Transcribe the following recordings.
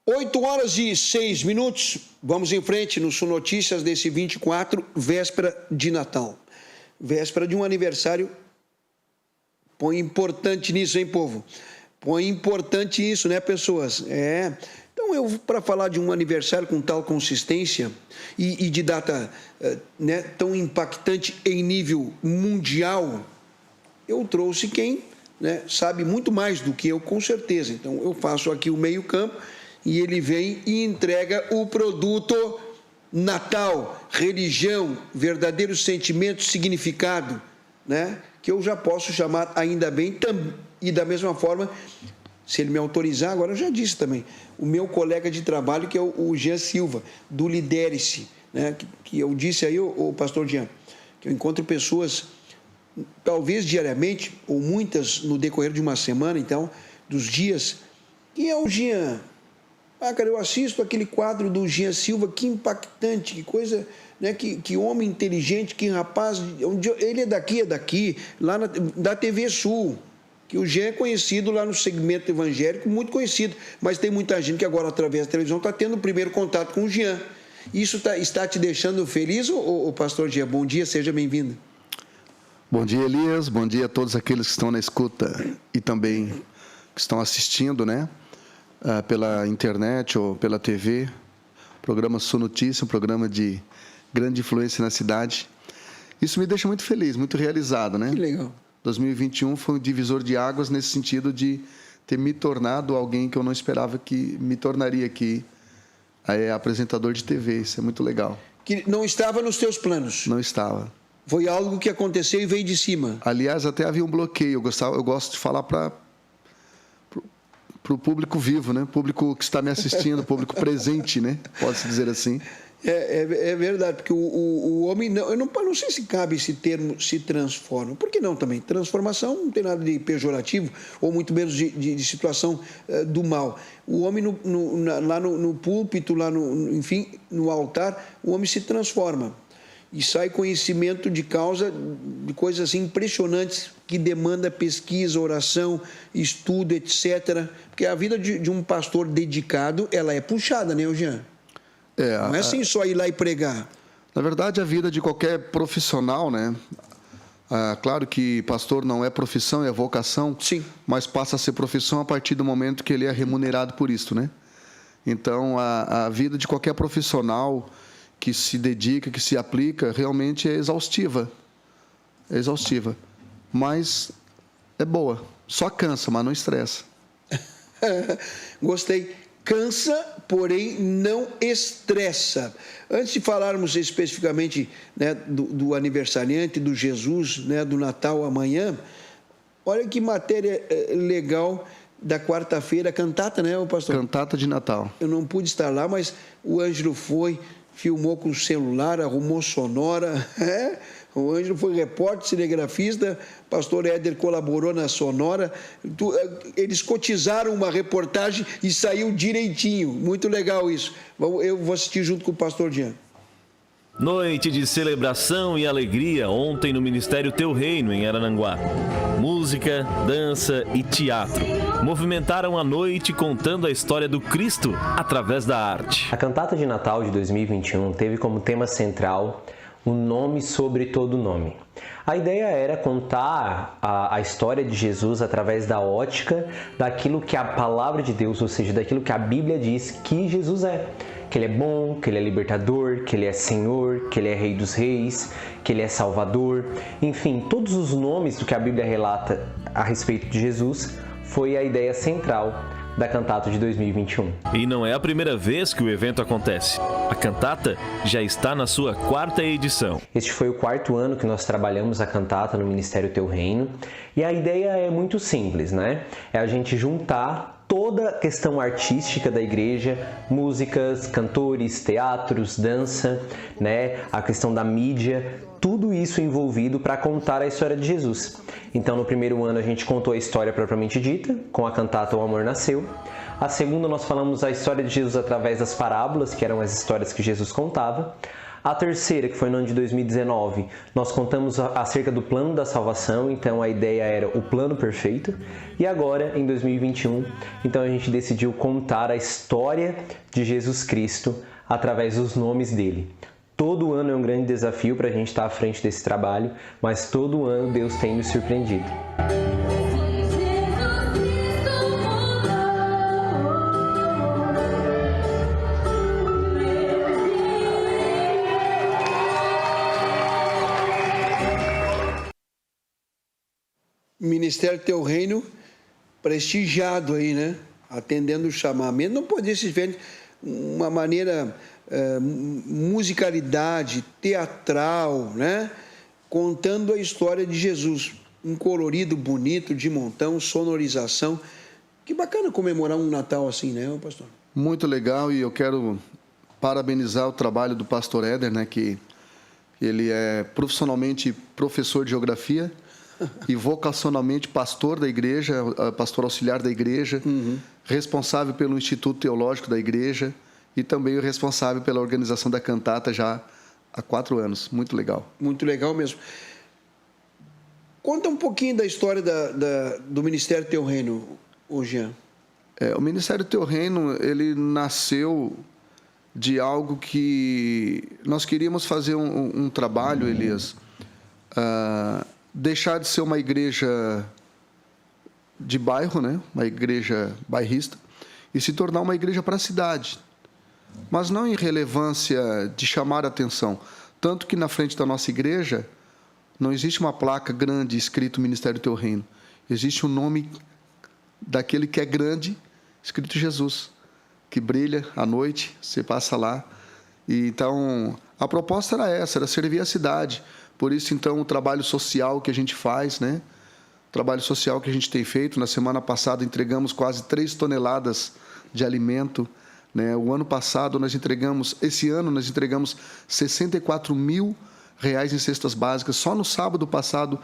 8h06, vamos em frente no Sul Notícias desse 24, véspera de Natal. Véspera de um aniversário. Põe importante nisso, hein, povo? Põe importante isso, né, pessoas? Então, para falar de um aniversário com tal consistência e de data né, tão impactante em nível mundial, eu trouxe quem sabe muito mais do que eu, com certeza. Então, eu faço aqui o meio-campo e ele vem e entrega o produto Natal, religião, verdadeiro sentimento, significado, né? Que eu já posso chamar, ainda bem, e da mesma forma, se ele me autorizar, agora eu já disse também, o meu colega de trabalho, que é o Jean Silva, do Lidere-se, né? Que eu disse aí, o pastor Jean, que eu encontro pessoas, talvez diariamente, ou muitas no decorrer de uma semana, então, dos dias, e é o Jean. Cara, eu assisto aquele quadro do Jean Silva, que impactante, que coisa, né? Que homem inteligente, que rapaz, ele é daqui, lá da TV Sul, que o Jean é conhecido lá no segmento evangélico, muito conhecido, mas tem muita gente que agora, através da televisão, está tendo o primeiro contato com o Jean. Isso está te deixando feliz, ô pastor Jean? Bom dia, seja bem-vindo. Bom dia, Elias, bom dia a todos aqueles que estão na escuta e também que estão assistindo, né? Pela internet ou pela TV, programa Sul Notícia, um programa de grande influência na cidade. Isso me deixa muito feliz, muito realizado, né? Que legal. 2021 foi um divisor de águas nesse sentido de ter me tornado alguém que eu não esperava que me tornaria aqui, apresentador de TV. Isso é muito legal. Que não estava nos teus planos? Não estava. Foi algo que aconteceu e veio de cima? Aliás, até havia um bloqueio. Eu gosto de falar para o público vivo, né? Público que está me assistindo, público presente, né? Pode-se dizer assim. É verdade, porque o homem, eu não sei se cabe esse termo, se transforma. Por que não também? Transformação não tem nada de pejorativo, ou muito menos de situação do mal. O homem, lá no púlpito, enfim, no altar, o homem se transforma. E sai conhecimento de causa de coisas assim impressionantes que demanda pesquisa, oração, estudo, etc. Porque a vida de um pastor dedicado, ela é puxada, né, Jean? Não é assim só ir lá e pregar. Na verdade, a vida de qualquer profissional, né? Claro que pastor não é profissão, é vocação. Sim. Mas passa a ser profissão a partir do momento que ele é remunerado por isso, né? Então, a vida de qualquer profissional que se dedica, que se aplica, realmente é exaustiva. É exaustiva. Mas é boa. Só cansa, mas não estressa. Gostei. Cansa, porém não estressa. Antes de falarmos especificamente, né, do aniversariante, do Jesus, né, do Natal amanhã, olha que matéria legal da quarta-feira, cantata, né, pastor? Cantata de Natal. Eu não pude estar lá, mas o Ângelo foi, filmou com o celular, arrumou sonora, O Ângelo foi repórter, cinegrafista, pastor Éder colaborou na sonora. Eles cotizaram uma reportagem e saiu direitinho. Muito legal isso. Eu vou assistir junto com o pastor Jean. Noite de celebração e alegria ontem no Ministério Teu Reino, em Araranguá. Música, dança e teatro movimentaram a noite contando a história do Cristo através da arte. A cantata de Natal de 2021 teve como tema central o nome sobre todo nome. A ideia era contar a história de Jesus através da ótica daquilo que a palavra de Deus, ou seja, daquilo que a Bíblia diz que Jesus é. Que Ele é bom, que Ele é libertador, que Ele é Senhor, que Ele é Rei dos Reis, que Ele é Salvador. Enfim, todos os nomes do que a Bíblia relata a respeito de Jesus foi a ideia central da cantata de 2021. E não é a primeira vez que o evento acontece. A cantata já está na sua 4ª edição. Este foi o 4º ano que nós trabalhamos a cantata no Ministério Teu Reino. E a ideia é muito simples, né? É a gente juntar toda a questão artística da igreja, músicas, cantores, teatros, dança, né? A questão da mídia, tudo isso envolvido para contar a história de Jesus. Então, no primeiro ano, a gente contou a história propriamente dita, com a cantata O Amor Nasceu. A segunda, nós falamos a história de Jesus através das parábolas, que eram as histórias que Jesus contava. A terceira, que foi no ano de 2019, nós contamos acerca do plano da salvação, então a ideia era o plano perfeito. E agora, em 2021, então a gente decidiu contar a história de Jesus Cristo através dos nomes dele. Todo ano é um grande desafio para a gente estar à frente desse trabalho, mas todo ano Deus tem me surpreendido. Ministério Teu Reino prestigiado aí, né? Atendendo o chamamento. Não podia ser diferente, uma maneira, musicalidade, teatral, né? Contando a história de Jesus. Um colorido bonito, de montão, sonorização. Que bacana comemorar um Natal assim, né, pastor? Muito legal, e eu quero parabenizar o trabalho do pastor Éder, né? Que ele é profissionalmente professor de geografia, e vocacionalmente pastor da igreja, pastor auxiliar da igreja, responsável pelo Instituto Teológico da igreja e também o responsável pela organização da cantata já há 4 anos. Muito legal. Muito legal mesmo. Conta um pouquinho da história do Ministério Teu Reino, Jean. O Ministério Teu Reino, ele nasceu de algo que nós queríamos fazer um trabalho, Elias, deixar de ser uma igreja de bairro, né? Uma igreja bairrista, e se tornar uma igreja para a cidade. Mas não em relevância de chamar a atenção. Tanto que na frente da nossa igreja não existe uma placa grande escrito Ministério Teu Reino. Existe o nome daquele que é grande, escrito Jesus, que brilha à noite, você passa lá. E então, a proposta era essa, era servir a cidade. Por isso, então, o trabalho social que a gente faz, né? O trabalho social que a gente tem feito. Na semana passada, entregamos quase 3 toneladas de alimento, né? O ano passado, esse ano, nós entregamos 64 mil reais em cestas básicas. Só no sábado passado,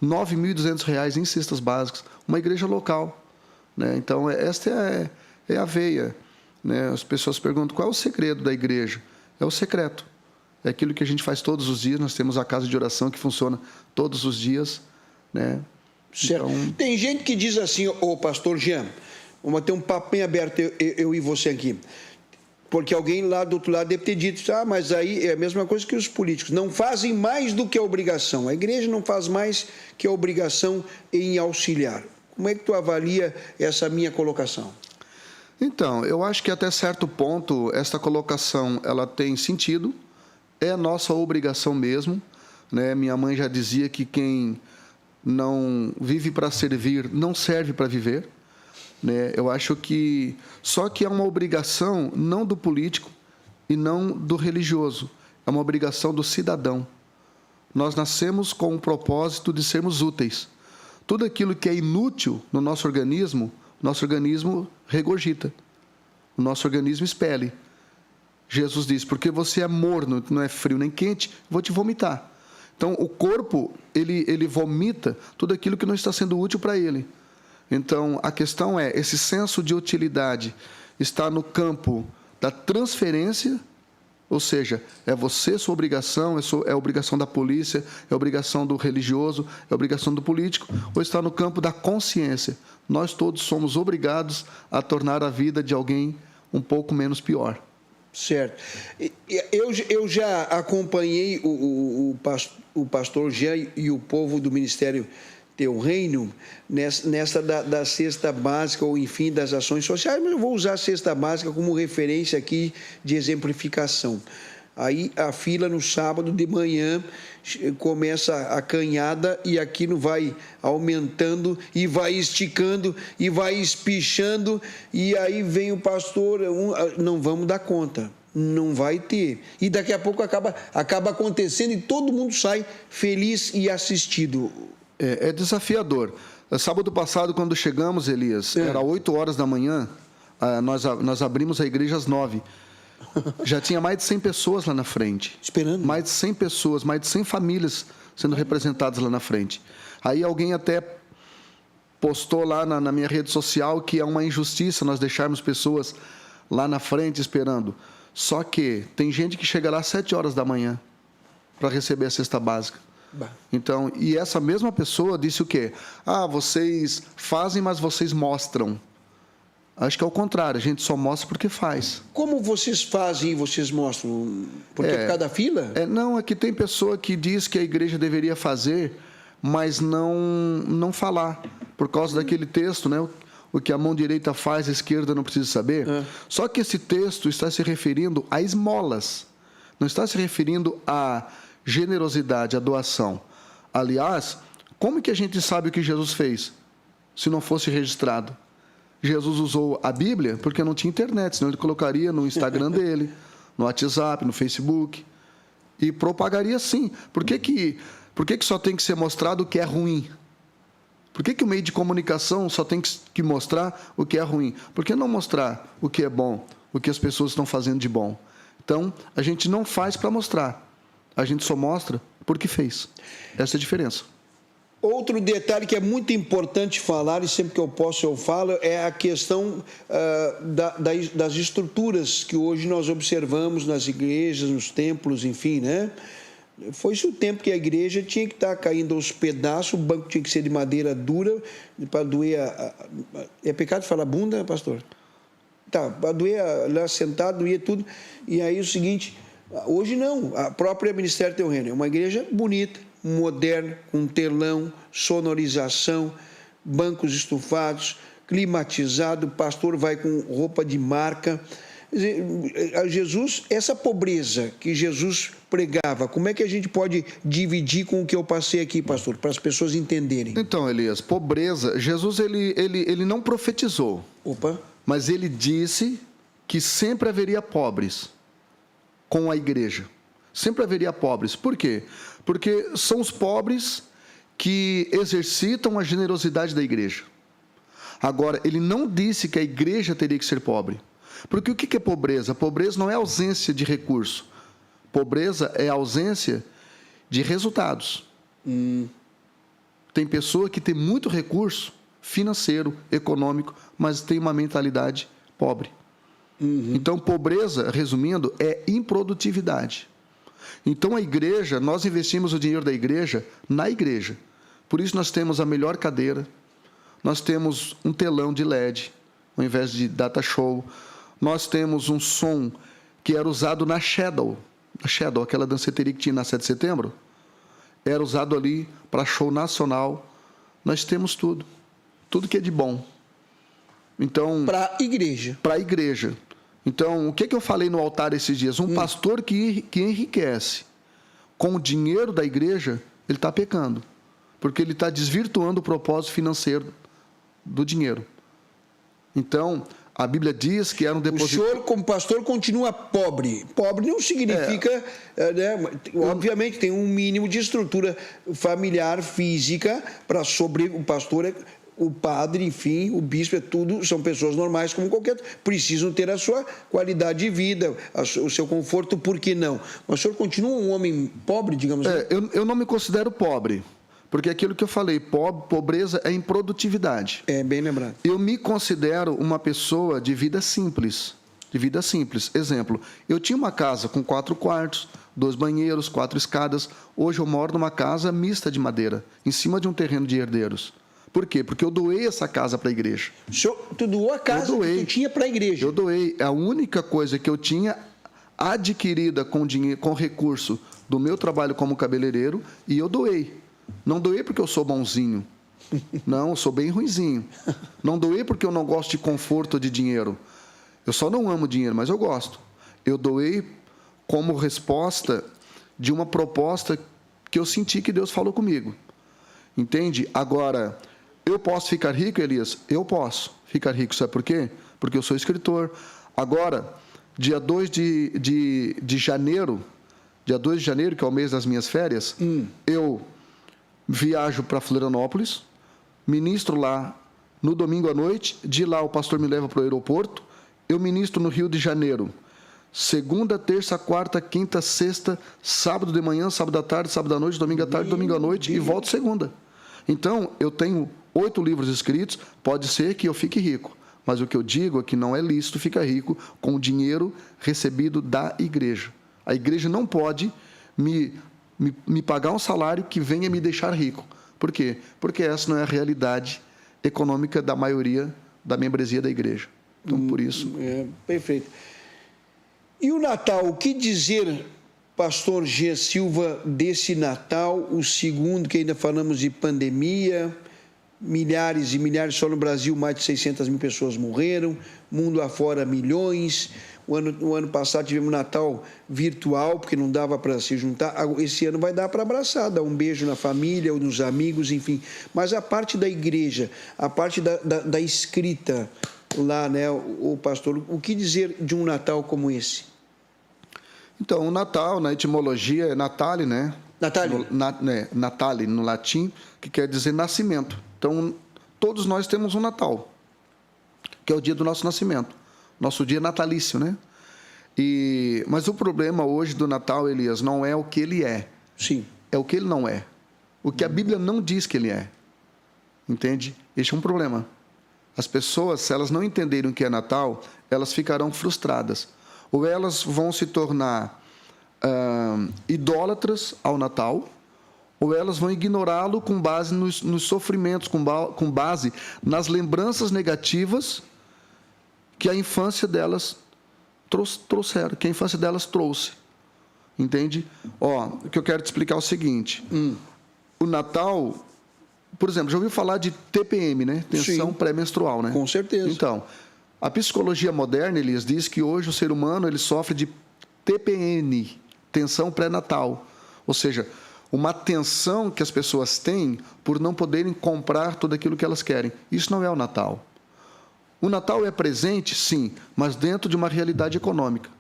9.200 reais em cestas básicas. Uma igreja local, né? Então, esta é a veia, né? As pessoas perguntam, qual é o segredo da igreja? É o secreto. É aquilo que a gente faz todos os dias. Nós temos a casa de oração que funciona todos os dias, né? Certo. Então, tem gente que diz assim, pastor Jean, vamos ter um papo bem aberto, eu e você aqui. Porque alguém lá do outro lado deve ter dito, mas aí é a mesma coisa que os políticos. Não fazem mais do que a obrigação. A igreja não faz mais que a obrigação em auxiliar. Como é que tu avalia essa minha colocação? Então, eu acho que até certo ponto, esta colocação ela tem sentido. É nossa obrigação mesmo, né? Minha mãe já dizia que quem não vive para servir, não serve para viver, né? Eu acho que só que é uma obrigação não do político e não do religioso, é uma obrigação do cidadão. Nós nascemos com o propósito de sermos úteis. Tudo aquilo que é inútil no nosso organismo regurgita, o nosso organismo expele. Jesus diz, porque você é morno, não é frio nem quente, vou te vomitar. Então, o corpo, ele vomita tudo aquilo que não está sendo útil para ele. Então, a questão é, esse senso de utilidade está no campo da transferência, ou seja, é você, sua obrigação, é a obrigação da polícia, é a obrigação do religioso, é a obrigação do político, ou está no campo da consciência. Nós todos somos obrigados a tornar a vida de alguém um pouco menos pior. Certo. Eu já acompanhei o pastor Jean e o povo do Ministério Teu Reino nessa da cesta básica, ou enfim, das ações sociais, mas eu vou usar a cesta básica como referência aqui de exemplificação. Aí a fila no sábado de manhã começa a canhada e aquilo vai aumentando e vai esticando e vai espichando, e aí vem o pastor, não vamos dar conta, não vai ter. E daqui a pouco acaba acontecendo e todo mundo sai feliz e assistido. É desafiador. Sábado passado, quando chegamos, Elias, era 8 horas da manhã, nós abrimos a igreja às 9. Já tinha mais de 100 pessoas lá na frente. Esperando. Mais de 100 pessoas, mais de 100 famílias sendo representadas lá na frente. Aí alguém até postou lá na minha rede social que é uma injustiça nós deixarmos pessoas lá na frente esperando. Só que tem gente que chega lá às 7 horas da manhã para receber a cesta básica. Então, e essa mesma pessoa disse o quê? Vocês fazem, mas vocês mostram. Acho que é o contrário, a gente só mostra porque faz. Como vocês fazem e vocês mostram? Porque por causa da fila? Não, é que tem pessoa que diz que a igreja deveria fazer, mas não falar. Por causa daquele texto, né? O que a mão direita faz, a esquerda não precisa saber. Só que esse texto está se referindo a esmolas. Não está se referindo a generosidade, a doação. Aliás, como que a gente sabe o que Jesus fez, se não fosse registrado? Jesus usou a Bíblia porque não tinha internet, senão ele colocaria no Instagram dele, no WhatsApp, no Facebook, e propagaria assim. Por que só tem que ser mostrado o que é ruim? Por que o meio de comunicação só tem que mostrar o que é ruim? Por que não mostrar o que é bom, o que as pessoas estão fazendo de bom? Então, a gente não faz para mostrar, a gente só mostra porque fez. Essa é a diferença. Outro detalhe que é muito importante falar, e sempre que eu posso eu falo, é a questão das estruturas que hoje nós observamos nas igrejas, nos templos, enfim, né? Foi-se o tempo que a igreja tinha que estar caindo aos pedaços, o banco tinha que ser de madeira dura, para doer É pecado falar bunda, pastor? Tá, para doer lá sentado, doía tudo. E aí o seguinte, hoje não, a própria Ministério Teu Reino é uma igreja bonita, moderno, com telão, sonorização, bancos estufados, climatizado, o pastor vai com roupa de marca. Jesus, essa pobreza que Jesus pregava, como é que a gente pode dividir com o que eu passei aqui, pastor, para as pessoas entenderem? Então, Elias, pobreza, Jesus ele não profetizou, mas ele disse que sempre haveria pobres com a igreja. Sempre haveria pobres. Por quê? Porque são os pobres que exercitam a generosidade da igreja. Agora, ele não disse que a igreja teria que ser pobre. Porque o que é pobreza? Pobreza não é ausência de recurso. Pobreza é ausência de resultados. Tem pessoa que tem muito recurso financeiro, econômico, mas tem uma mentalidade pobre. Então, pobreza, resumindo, é improdutividade. Então, a igreja, nós investimos o dinheiro da igreja na igreja. Por isso, nós temos a melhor cadeira, nós temos um telão de LED, ao invés de data show, nós temos um som que era usado na Shadow, aquela danceteria que tinha na 7 de setembro, era usado ali para show nacional. Nós temos tudo que é de bom. Então, para a igreja. Então, o que eu falei no altar esses dias? Um pastor que enriquece com o dinheiro da igreja, ele está pecando, porque ele está desvirtuando o propósito financeiro do dinheiro. Então, a Bíblia diz que era um depósito... O senhor, como pastor, continua pobre. Pobre não significa... obviamente, tem um mínimo de estrutura familiar, física, para o pastor... O padre, enfim, o bispo, tudo, são pessoas normais como qualquer outro. Precisam ter a sua qualidade de vida, o seu conforto, por que não? Mas o senhor continua um homem pobre, digamos assim? Eu não me considero pobre, porque aquilo que eu falei, pobreza é improdutividade. É, bem lembrado. Eu me considero uma pessoa de vida simples. Exemplo, eu tinha uma casa com 4 quartos, 2 banheiros, 4 escadas. Hoje eu moro numa casa mista de madeira, em cima de um terreno de herdeiros. Por quê? Porque eu doei essa casa para a igreja. Tu doou a casa que tu tinha para a igreja? Eu doei. É a única coisa que eu tinha adquirida com dinheiro, com recurso do meu trabalho como cabeleireiro, e eu doei. Não doei porque eu sou bonzinho. Não, eu sou bem ruinzinho. Não doei porque eu não gosto de conforto de dinheiro. Eu só não amo dinheiro, mas eu gosto. Eu doei como resposta de uma proposta que eu senti que Deus falou comigo. Entende? Agora... Eu posso ficar rico, Elias? Eu posso ficar rico. Sabe por quê? Porque eu sou escritor. Agora, dia 2 de janeiro, que é o mês das minhas férias, eu viajo para Florianópolis, ministro lá no domingo à noite, de lá o pastor me leva para o aeroporto, eu ministro no Rio de Janeiro, segunda, terça, quarta, quinta, sexta, sábado de manhã, sábado à tarde, sábado à noite, domingo à tarde, domingo à noite, e volto segunda. Então, eu tenho 8 livros escritos, pode ser que eu fique rico, Mas o que eu digo é que não é lícito ficar rico com o dinheiro recebido da igreja. A igreja não pode me pagar um salário que venha me deixar rico. Por quê? Porque essa não é a realidade econômica da maioria da membresia da igreja. Então, por isso... Perfeito. E o Natal, o que dizer, pastor G. Silva, desse Natal, o segundo, que ainda falamos de pandemia, milhares e milhares, só no Brasil mais de 600 mil pessoas morreram, mundo afora milhões. O ano passado tivemos Natal virtual, porque não dava para se juntar. Esse ano vai dar para abraçar, dar um beijo na família ou nos amigos, enfim. Mas a parte da igreja, a parte da escrita lá, né, o pastor, o que dizer de um Natal como esse? Então, o Natal, na etimologia, é Natale, né? Natale. Natale, no latim, que quer dizer nascimento. Então, todos nós temos um Natal, que é o dia do nosso nascimento. Nosso dia natalício, né? Mas o problema hoje do Natal, Elias, não é o que ele é. Sim. É o que ele não é. O que a Bíblia não diz que ele é. Entende? Este é um problema. As pessoas, se elas não entenderem o que é Natal, elas ficarão frustradas. Ou elas vão se tornar idólatras ao Natal, ou elas vão ignorá-lo com base nos sofrimentos, com base nas lembranças negativas que a infância delas trouxeram, que a infância delas trouxe. Entende? O que eu quero te explicar é o seguinte. O Natal, por exemplo, já ouviu falar de TPM, né? Tensão pré-menstrual, né? Com certeza. Então, a psicologia moderna, Elias, diz que hoje o ser humano ele sofre de TPN, tensão pré-natal. Ou seja, uma tensão que as pessoas têm por não poderem comprar tudo aquilo que elas querem. Isso não é o Natal. O Natal é presente, sim, mas dentro de uma realidade econômica,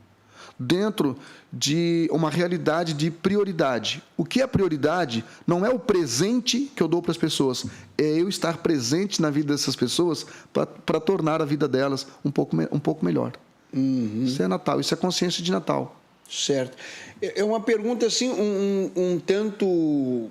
dentro de uma realidade de prioridade. O que é prioridade não é o presente que eu dou para as pessoas, é eu estar presente na vida dessas pessoas para tornar a vida delas um pouco melhor. Isso é Natal, isso é consciência de Natal. Certo. É uma pergunta assim, um tanto...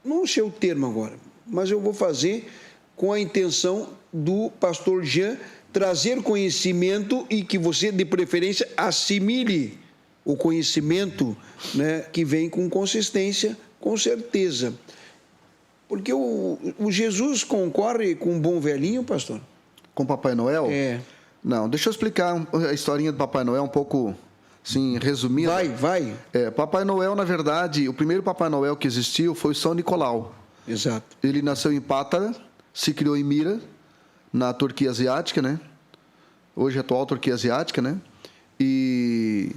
Não sei o termo agora, mas eu vou fazer com a intenção do pastor Jean trazer conhecimento e que você, de preferência, assimile o conhecimento, né, que vem com consistência, com certeza. Porque o Jesus concorre com um bom velhinho, pastor? Com Papai Noel? É. Não, deixa eu explicar a historinha do Papai Noel um pouco, assim, resumida. Vai. Papai Noel, na verdade, o primeiro Papai Noel que existiu foi São Nicolau. Exato. Ele nasceu em Pátara, se criou em Mira, na Turquia Asiática, né? Hoje, atual Turquia Asiática, né? E,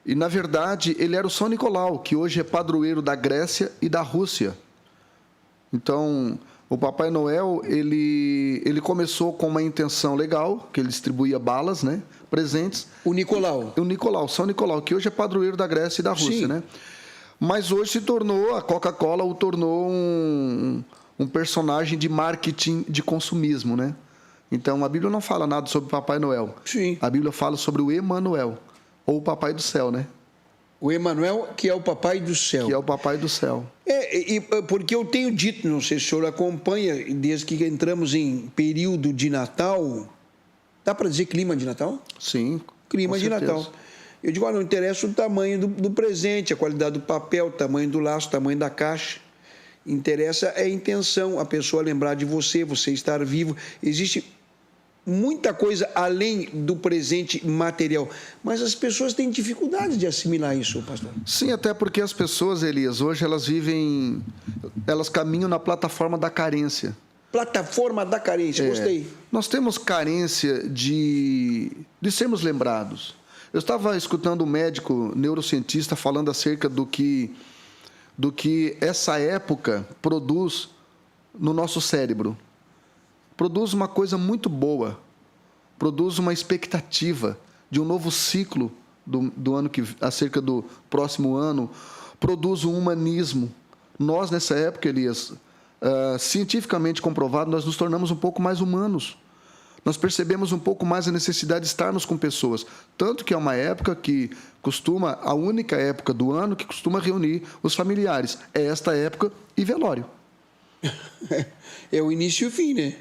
na verdade, ele era o São Nicolau, que hoje é padroeiro da Grécia e da Rússia. Então, o Papai Noel, ele começou com uma intenção legal, que ele distribuía balas, né? Presentes. O Nicolau. São Nicolau, que hoje é padroeiro da Grécia e da Rússia, Sim. né? Mas hoje a Coca-Cola o tornou um personagem de marketing de consumismo, né? Então, a Bíblia não fala nada sobre Papai Noel. Sim. A Bíblia fala sobre o Emanuel, ou o Papai do Céu, né? O Emanuel, que é o Papai do Céu. Que é o Papai do Céu. Porque eu tenho dito, não sei se o senhor acompanha, desde que entramos em período de Natal, dá para dizer clima de Natal? Sim. Clima de Natal. Eu digo, não interessa o tamanho do presente, a qualidade do papel, o tamanho do laço, o tamanho da caixa. Interessa a intenção, a pessoa lembrar de você estar vivo. Existe muita coisa além do presente material, mas as pessoas têm dificuldade de assimilar isso, pastor. Sim, até porque as pessoas, Elias, hoje elas caminham na plataforma da carência. Plataforma da carência, gostei. Nós temos carência de sermos lembrados. Eu estava escutando um médico neurocientista falando acerca do que essa época produz no nosso cérebro. Produz uma coisa muito boa, produz uma expectativa de um novo ciclo do ano acerca do próximo ano, produz um humanismo. Nós, nessa época, Elias, cientificamente comprovado, nós nos tornamos um pouco mais humanos. Nós percebemos um pouco mais a necessidade de estarmos com pessoas. Tanto que é uma época que a única época do ano que costuma reunir os familiares. É esta época e velório. É o início e o fim, né?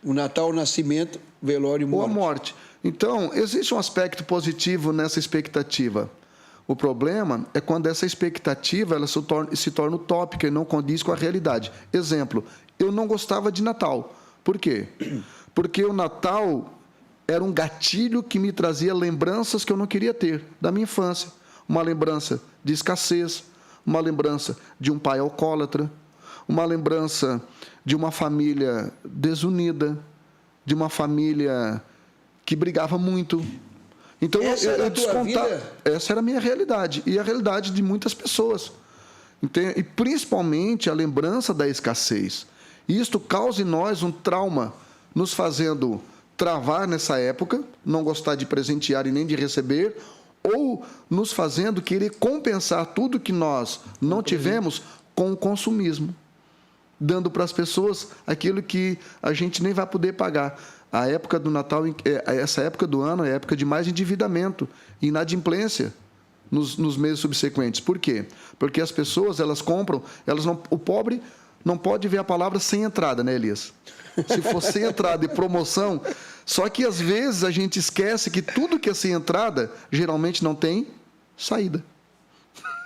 O Natal, o nascimento, velório e ou morte. a morte. Então, existe um aspecto positivo nessa expectativa. O problema é quando essa expectativa ela se torna utópica e não condiz com a realidade. Exemplo, eu não gostava de Natal. Por quê? Porque o Natal era um gatilho que me trazia lembranças que eu não queria ter da minha infância. Uma lembrança de escassez, uma lembrança de um pai alcoólatra, uma lembrança de uma família desunida, de uma família que brigava muito. Então, Essa era a tua vida? Essa era a minha realidade e a realidade de muitas pessoas. E principalmente a lembrança da escassez. E isto causa em nós um trauma, nos fazendo travar nessa época, não gostar de presentear e nem de receber, ou nos fazendo querer compensar tudo que nós não tivemos com o consumismo, dando para as pessoas aquilo que a gente nem vai poder pagar. A época do Natal, essa época do ano é a época de mais endividamento e inadimplência nos meses subsequentes. Por quê? Porque as pessoas, elas compram, o pobre não pode ver a palavra sem entrada, né, Elias? Se for sem entrada e promoção, só que às vezes a gente esquece que tudo que é sem entrada geralmente não tem saída.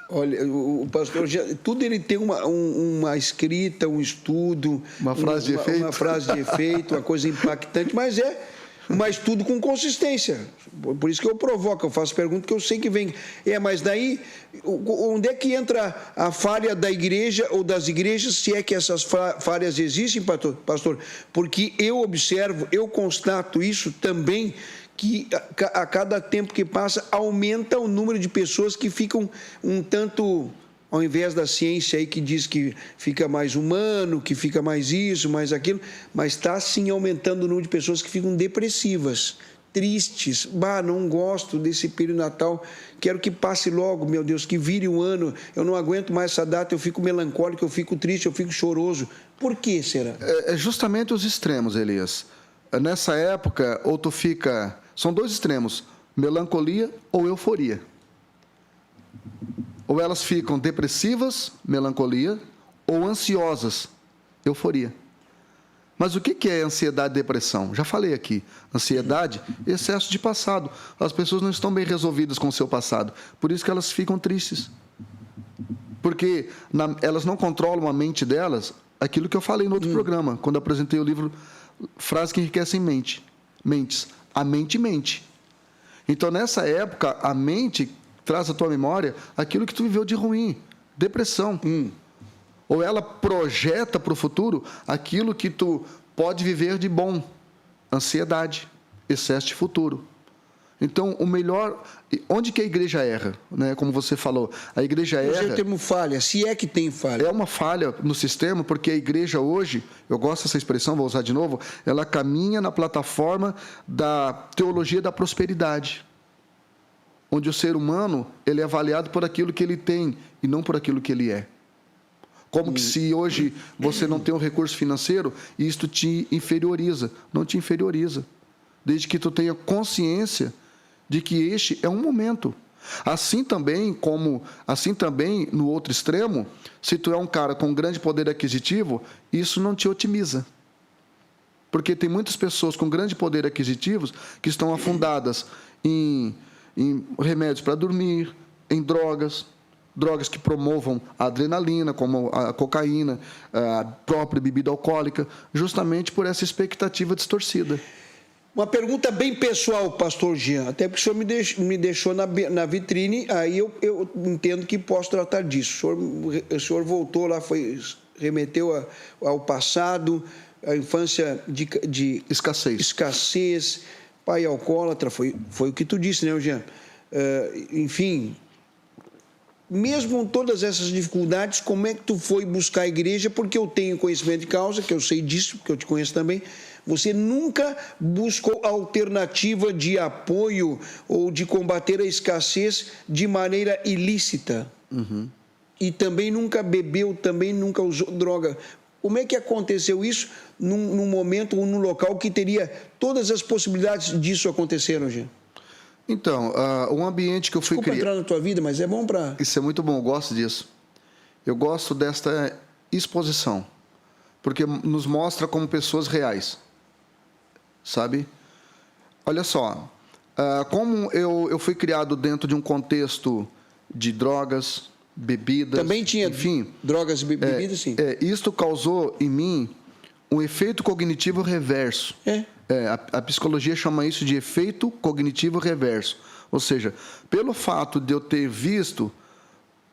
Olha, o pastor, tudo ele tem uma escrita, um estudo, uma frase de efeito. Uma frase de efeito, uma coisa impactante, mas tudo com consistência. Por isso que eu provoco, eu faço pergunta que eu sei que vem. Mas daí, onde é que entra a falha da igreja ou das igrejas, se é que essas falhas existem, pastor? Porque eu observo, eu constato isso também, que a cada tempo que passa aumenta o número de pessoas que ficam um tanto, ao invés da ciência aí que diz que fica mais humano, que fica mais isso, mais aquilo, mas está sim aumentando o número de pessoas que ficam depressivas, tristes. Não gosto desse período Natal, quero que passe logo, meu Deus, que vire um ano, eu não aguento mais essa data, eu fico melancólico, eu fico triste, eu fico choroso. Por que será? É justamente os extremos, Elias. Nessa época, ou tu fica... São dois extremos, melancolia ou euforia. Ou elas ficam depressivas, melancolia, ou ansiosas, euforia. Mas o que é ansiedade e depressão? Já falei aqui. Ansiedade, excesso de passado. As pessoas não estão bem resolvidas com o seu passado. Por isso que elas ficam tristes. Porque elas não controlam a mente delas, aquilo que eu falei no outro programa, quando apresentei o livro Frases que Enriquecem Mentes. A mente mente. Então, nessa época, a mente traz à tua memória aquilo que tu viveu de ruim, depressão. Ou ela projeta para o futuro aquilo que tu pode viver de bom, ansiedade, excesso de futuro. Então, o melhor... Onde que a igreja erra? Né? Como você falou, a igreja erra... Nós temos falha, se é que tem falha. É uma falha no sistema, porque a igreja hoje, eu gosto dessa expressão, vou usar de novo, ela caminha na plataforma da teologia da prosperidade, onde o ser humano ele é avaliado por aquilo que ele tem e não por aquilo que ele é. Como que se hoje você não tem um recurso financeiro, isto te inferioriza. Não te inferioriza. Desde que tu tenha consciência de que este é um momento. Assim também, no outro extremo, se tu é um cara com grande poder aquisitivo, isso não te otimiza. Porque tem muitas pessoas com grande poder aquisitivo que estão afundadas em remédios para dormir, em drogas que promovam a adrenalina, como a cocaína, a própria bebida alcoólica, justamente por essa expectativa distorcida. Uma pergunta bem pessoal, pastor Jean, até porque o senhor me deixou na vitrine, aí eu entendo que posso tratar disso. O senhor voltou lá, remeteu ao passado, à infância de escassez, pai alcoólatra, foi o que tu disse, né, Jean? Enfim, mesmo com todas essas dificuldades, como é que tu foi buscar a igreja? Porque eu tenho conhecimento de causa, que eu sei disso, porque eu te conheço também. Você nunca buscou alternativa de apoio ou de combater a escassez de maneira ilícita. E também nunca bebeu, também nunca usou droga. Como é que aconteceu isso num momento ou num local que teria todas as possibilidades disso acontecer, Jean? Então, o ambiente que eu fui criar... Desculpa entrar na tua vida, mas é bom para... Isso é muito bom, eu gosto disso. Eu gosto desta exposição, porque nos mostra como pessoas reais. sabe? Olha só, como eu fui criado dentro de um contexto de drogas, bebidas... Também tinha, enfim, drogas e bebidas, sim. Isto causou em mim um efeito cognitivo reverso. A psicologia chama isso de efeito cognitivo reverso. Ou seja, pelo fato de eu ter visto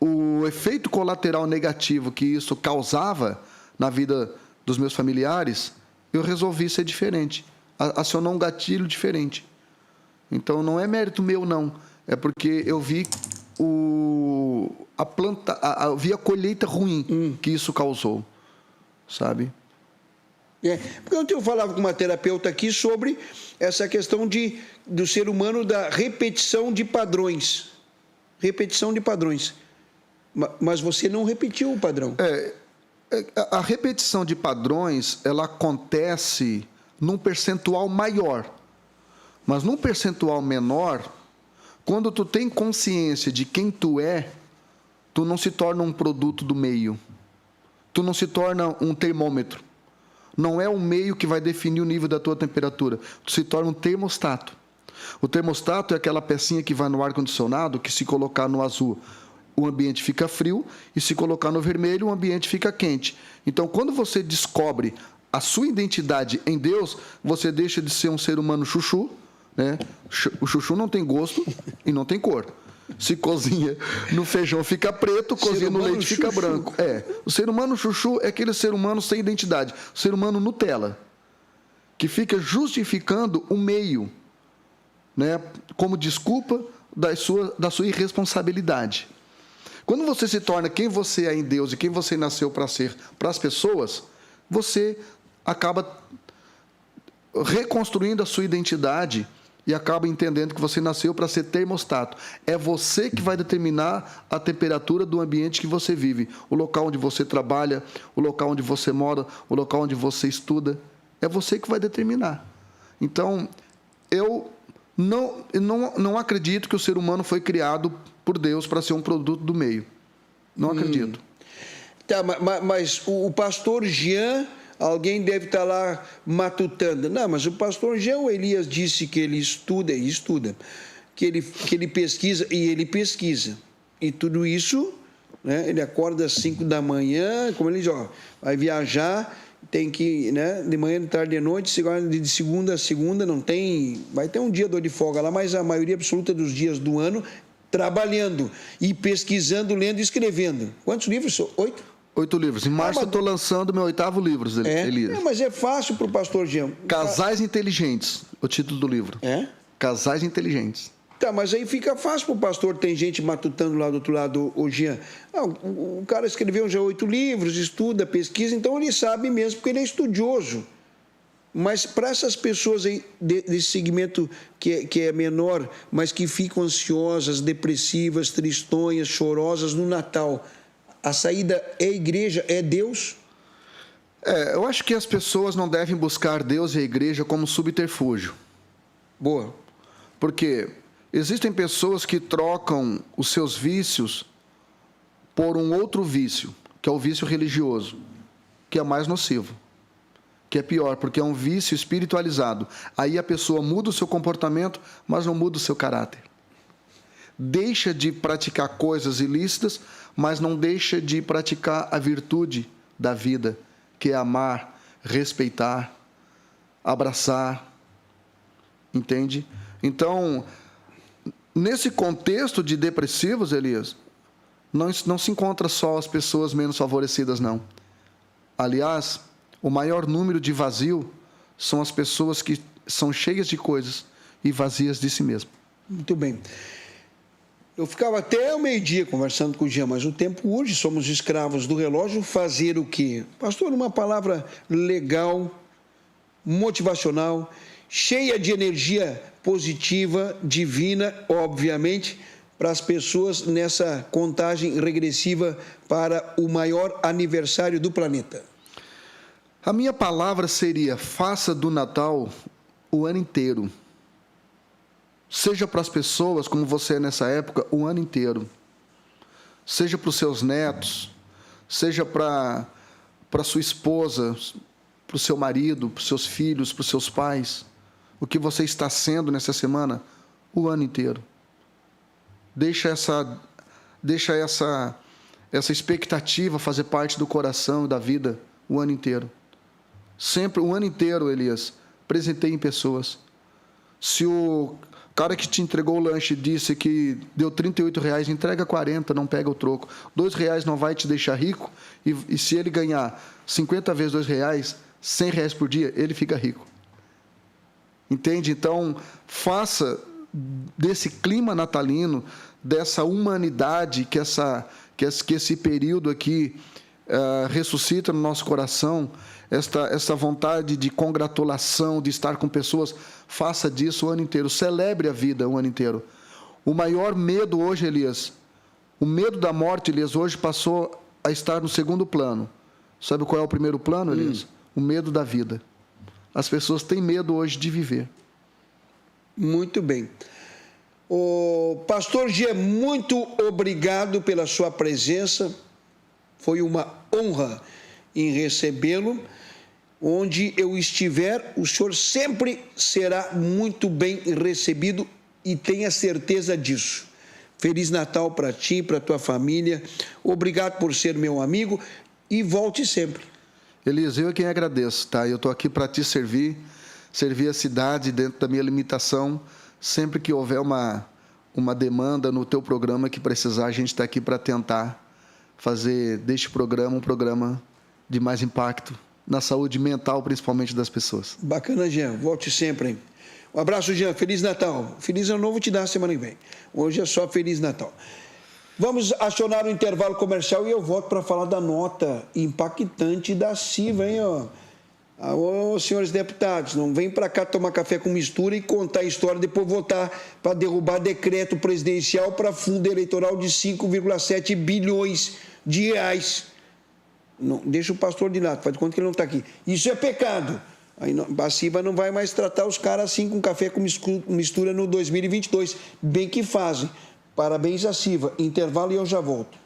o efeito colateral negativo que isso causava na vida dos meus familiares, eu resolvi ser diferente, acionar um gatilho diferente. Então, não é mérito meu, não. É porque eu vi a colheita ruim que isso causou, sabe? Porque ontem eu falava com uma terapeuta aqui sobre essa questão do ser humano, da repetição de padrões. Repetição de padrões. Mas você não repetiu o padrão. A repetição de padrões, ela acontece num percentual maior. Mas num percentual menor, quando tu tem consciência de quem tu é, tu não se torna um produto do meio. Tu não se torna um termômetro. Não é o meio que vai definir o nível da tua temperatura. Tu se torna um termostato. O termostato é aquela pecinha que vai no ar-condicionado, que se colocar no azul, o ambiente fica frio, e se colocar no vermelho, o ambiente fica quente. Então, quando você descobre a sua identidade em Deus, você deixa de ser um ser humano chuchu, né? O chuchu não tem gosto e não tem cor. Se cozinha no feijão fica preto, cozinha no leite fica branco. O ser humano chuchu é aquele ser humano sem identidade, o ser humano Nutella, que fica justificando o meio, né, como desculpa da sua irresponsabilidade. Quando você se torna quem você é em Deus e quem você nasceu para ser para as pessoas, você acaba reconstruindo a sua identidade e acaba entendendo que você nasceu para ser termostato. É você que vai determinar a temperatura do ambiente que você vive, o local onde você trabalha, o local onde você mora, o local onde você estuda. É você que vai determinar. Então, eu não acredito que o ser humano foi criado por Deus para ser um produto do meio. Não acredito. Tá, mas o pastor Jean, alguém deve estar lá matutando. Não, mas o pastor Jean, o Elias disse que ele estuda, que ele pesquisa, e ele pesquisa. E tudo isso, né, ele acorda às 5 da manhã, como ele diz, vai viajar, tem que, né, de manhã, de tarde, de noite, de segunda a segunda, não tem, vai ter um dia de folga lá, mas a maioria absoluta dos dias do ano trabalhando e pesquisando, lendo e escrevendo. Quantos livros? 8? 8 livros. Em março eu estou lançando meu 8º livro, Elias. Mas é fácil para o pastor Jean. Casais Inteligentes, o título do livro. Casais Inteligentes. Tá, mas aí fica fácil para o pastor, tem gente matutando lá do outro lado, o Jean. O cara escreveu já 8 livros, estuda, pesquisa, então ele sabe mesmo, porque ele é estudioso. Mas para essas pessoas aí, desse segmento que é menor, mas que ficam ansiosas, depressivas, tristonhas, chorosas no Natal, a saída é a igreja, é Deus? Eu acho que as pessoas não devem buscar Deus e a igreja como subterfúgio. Boa. Porque existem pessoas que trocam os seus vícios por um outro vício, que é o vício religioso, que é mais nocivo, que é pior, porque é um vício espiritualizado. Aí a pessoa muda o seu comportamento, mas não muda o seu caráter. Deixa de praticar coisas ilícitas, mas não deixa de praticar a virtude da vida, que é amar, respeitar, abraçar. Entende? Então, nesse contexto de depressivos, Elias, não se encontra só as pessoas menos favorecidas, não. Aliás, o maior número de vazio são as pessoas que são cheias de coisas e vazias de si mesmo. Muito bem. Eu ficava até o meio-dia conversando com o Jean, mas o tempo urge, somos escravos do relógio. Fazer o quê? Pastor, uma palavra legal, motivacional, cheia de energia positiva, divina, obviamente, para as pessoas nessa contagem regressiva para o maior aniversário do planeta. A minha palavra seria: faça do Natal o ano inteiro. Seja para as pessoas, como você é nessa época, o ano inteiro. Seja para os seus netos, seja para sua esposa, para o seu marido, para os seus filhos, para os seus pais. o que você está sendo nessa semana o ano inteiro. Deixa essa expectativa fazer parte do coração e da vida o ano inteiro. Sempre, o ano inteiro, Elias, presenteie em pessoas. Se o cara que te entregou o lanche disse que deu R$38, entrega 40, não pega o troco. R$2 não vai te deixar rico, e se ele ganhar 50 vezes R$2, R$100 por dia, ele fica rico. Entende? Então, faça desse clima natalino, dessa humanidade que esse período aqui ressuscita no nosso coração, esta vontade de congratulação, de estar com pessoas, faça disso o ano inteiro, celebre a vida o ano inteiro. O maior medo hoje, Elias, o medo da morte, Elias, hoje passou a estar no segundo plano. Sabe qual é o primeiro plano, Elias? O medo da vida. As pessoas têm medo hoje de viver. Muito bem. O pastor G, muito obrigado pela sua presença. Foi uma honra em recebê-lo. Onde eu estiver, o senhor sempre será muito bem recebido e tenha certeza disso. Feliz Natal para ti e para tua família. Obrigado por ser meu amigo e volte sempre. Elias, eu é quem agradeço, tá? Eu estou aqui para te servir a cidade dentro da minha limitação. Sempre que houver uma demanda no teu programa que precisar, a gente está aqui para tentar fazer deste programa um programa de mais impacto na saúde mental, principalmente das pessoas. Bacana, Jean. Volte sempre, hein? Um abraço, Jean. Feliz Natal. Feliz Ano Novo te dá semana que vem. Hoje é só Feliz Natal. Vamos acionar o intervalo comercial e eu volto para falar da nota impactante da CIVA, hein, ó. Ô, senhores deputados, não vem para cá tomar café com mistura e contar a história, depois votar para derrubar decreto presidencial para fundo eleitoral de 5,7 bilhões de reais. Não, deixa o pastor de lado, faz de conta que ele não está aqui. Isso é pecado. Aí a CIVA não vai mais tratar os caras assim com café com mistura no 2022. Bem que fazem. Parabéns à CIVA. Intervalo e eu já volto.